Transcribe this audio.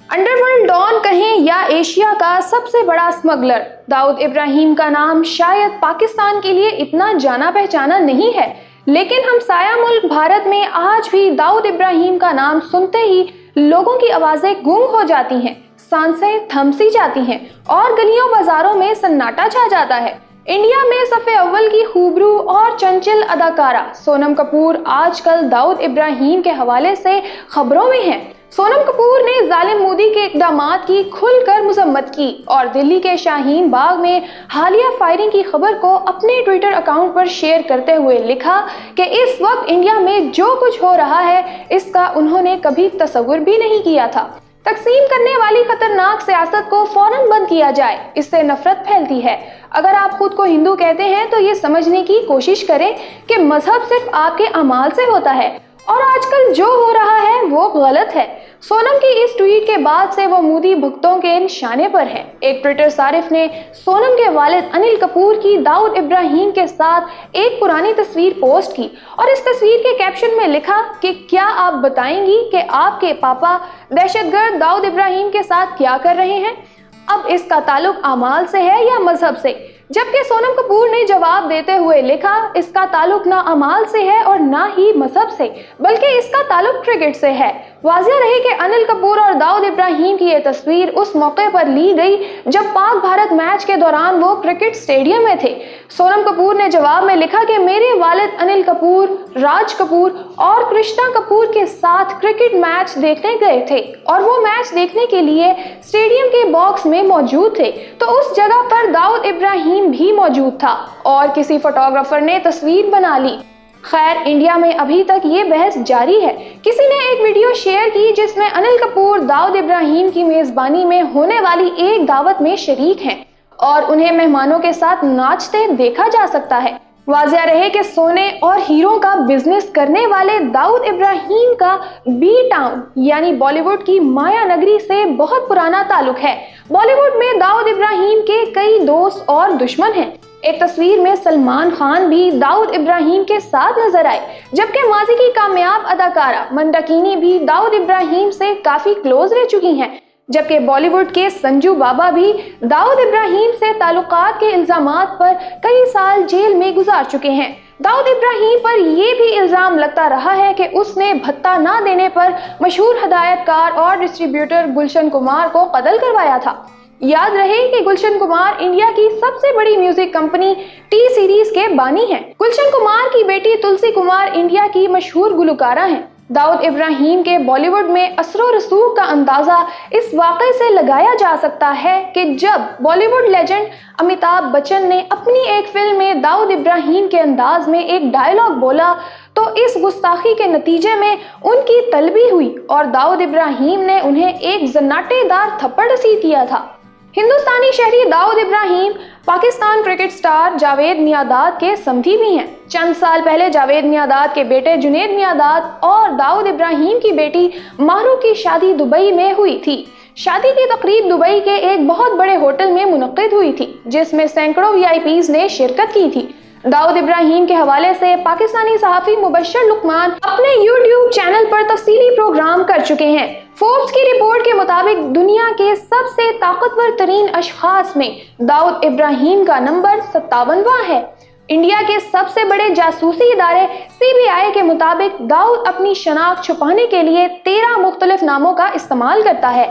Underworld don कहें या Asia का सबसे बड़ा स्मगलर, दाऊद इब्राहिम का नाम शायद पाकिस्तान के लिए इतना जाना पहचाना नहीं है, लेकिन हम साया मुल्क भारत में आज भी दाऊद इब्राहिम का नाम सुनते ही लोगों की आवाजें गूंग हो जाती हैं, सांसें थम सी जाती हैं और गलियों बाजारों में सन्नाटा छा जाता है। इंडिया में सफ़े अव्वल की खूबरू और चंचल अदाकारा सोनम कपूर आजकल दाऊद इब्राहिम के हवाले से खबरों में है। सोनम कपूर ने जालिम मोदी के इक़दामात की खुलकर मजम्मत की और दिल्ली के शाहीन बाग में हालिया फायरिंग की खबर को अपने ट्विटर अकाउंट पर शेयर करते हुए लिखा कि इस वक्त इंडिया में जो कुछ हो रहा है इसका उन्होंने कभी तसव्वुर भी नहीं किया था। तकसीम करने वाली खतरनाक सियासत को फौरन बंद किया जाए, इससे नफरत फैलती है। अगर आप खुद को हिंदू कहते हैं तो ये समझने की कोशिश करें कि मजहब सिर्फ आपके अमाल से होता है और आजकल जो हो रहा है वो गलत है। सोनम की इस ट्वीट के बाद से वो मोदी भक्तों के निशाने पर है। एक ट्विटर सारिफ ने सोनम के वालिद अनिल कपूर की दाऊद इब्राहिम के साथ एक पुरानी तस्वीर पोस्ट की और इस तस्वीर के कैप्शन में लिखा कि क्या आप बताएंगी कि आपके पापा दहशतगर्द दाऊद इब्राहिम के साथ क्या कर रहे हैं। अब इसका ताल्लुक अमाल से है या मजहब से, जबकि सोनम कपूर ने जवाब देते हुए लिखा इसका ताल्लुक ना अमाल से है और ना ही मजहब से, बल्कि इसका ताल्लुक क्रिकेट से है। वाज़ेह रहे कि अनिल कपूर और दाऊद इब्राहिम की ये तस्वीर उस मौके पर ली गई जब पाक भारत मैच के दौरान वो क्रिकेट स्टेडियम में थे। सोनम कपूर ने जवाब में लिखा कि मेरे वालिद अनिल कपूर, राज कपूर और कृष्णा कपूर के साथ क्रिकेट मैच देखने गए थे और वो मैच देखने के लिए स्टेडियम के बॉक्स में मौजूद थे, तो उस जगह पर दाऊद इब्राहिम भी मौजूद था और किसी फोटोग्राफर ने तस्वीर बना ली। खैर, इंडिया में अभी तक ये बहस जारी है। किसी ने एक वीडियो शेयर की जिसमें अनिल कपूर दाऊद इब्राहिम की मेजबानी में होने वाली एक दावत में शरीक हैं और उन्हें मेहमानों के साथ नाचते देखा जा सकता है। वाज़ेह रहे कि सोने और हीरो का बिजनेस करने वाले दाऊद इब्राहिम का बी टाउन यानी बॉलीवुड की माया नगरी से बहुत पुराना ताल्लुक है। बॉलीवुड में दाऊद इब्राहिम के कई दोस्त और दुश्मन हैं। एक तस्वीर में सलमान खान भी दाऊद इब्राहिम के साथ नजर आए, जबकि माजी की कामयाब अदाकारा मंदाकिनी भी दाऊद इब्राहिम से काफी क्लोज रह चुकी हैं, जबकि बॉलीवुड के संजू बाबा भी दाऊद इब्राहिम से ताल्लुकात के इल्जामात पर कई साल जेल में गुजार चुके हैं। दाऊद इब्राहिम पर यह भी इल्जाम लगता रहा है कि उसने भत्ता ना देने पर मशहूर हदायतकार और डिस्ट्रीब्यूटर गुलशन कुमार को कत्ल करवाया था। याद रहे कि गुलशन कुमार इंडिया की सबसे बड़ी म्यूजिक कंपनी टी सीरीज के बानी हैं। गुलशन कुमार की बेटी तुलसी कुमार इंडिया की मशहूर गुलकारा हैं। दाऊद इब्राहिम के बॉलीवुड में असरो रसूख का अंदाजा इस वाक़े से लगाया जा सकता है कि जब बॉलीवुड लेजेंड अमिताभ बच्चन ने अपनी एक फिल्म में दाऊद इब्राहिम के अंदाज में एक डायलॉग बोला तो इस गुस्ताखी के नतीजे में उनकी तलबी हुई और दाऊद इब्राहिम ने उन्हें एक जन्नाटेदार थप्पड़ रसीद किया था। हिंदुस्तानी शहरी दाऊद इब्राहिम पाकिस्तान क्रिकेट स्टार जावेद मियांदाद के समधी भी हैं। चंद साल पहले जावेद मियांदाद के बेटे जुनेद मियांदाद और दाऊद इब्राहिम की बेटी मारू की शादी दुबई में हुई थी। शादी की तकरीब दुबई के एक बहुत बड़े होटल में मुनक्किद हुई थी, जिसमें सैकड़ों वीआईपीज़ ने शिरकत की थी। दाऊद इब्राहिम के हवाले से पाकिस्तानी सहाफ़ी मुबश्शिर लुकमान अपने यूट्यूब चैनल पर तफसीली प्रोग्राम कर चुके हैं। फोर्ब्स की रिपोर्ट के मुताबिक दुनिया के सबसे ताकतवर तरीन अशखास में दाऊद इब्राहिम का नंबर 57वां है। इंडिया के सबसे बड़े जासूसी इदारे सीबीआई के मुताबिक दाऊद अपनी शनाख्त छुपाने के लिए 13 मुख्तलिफ नामों का इस्तेमाल करता है।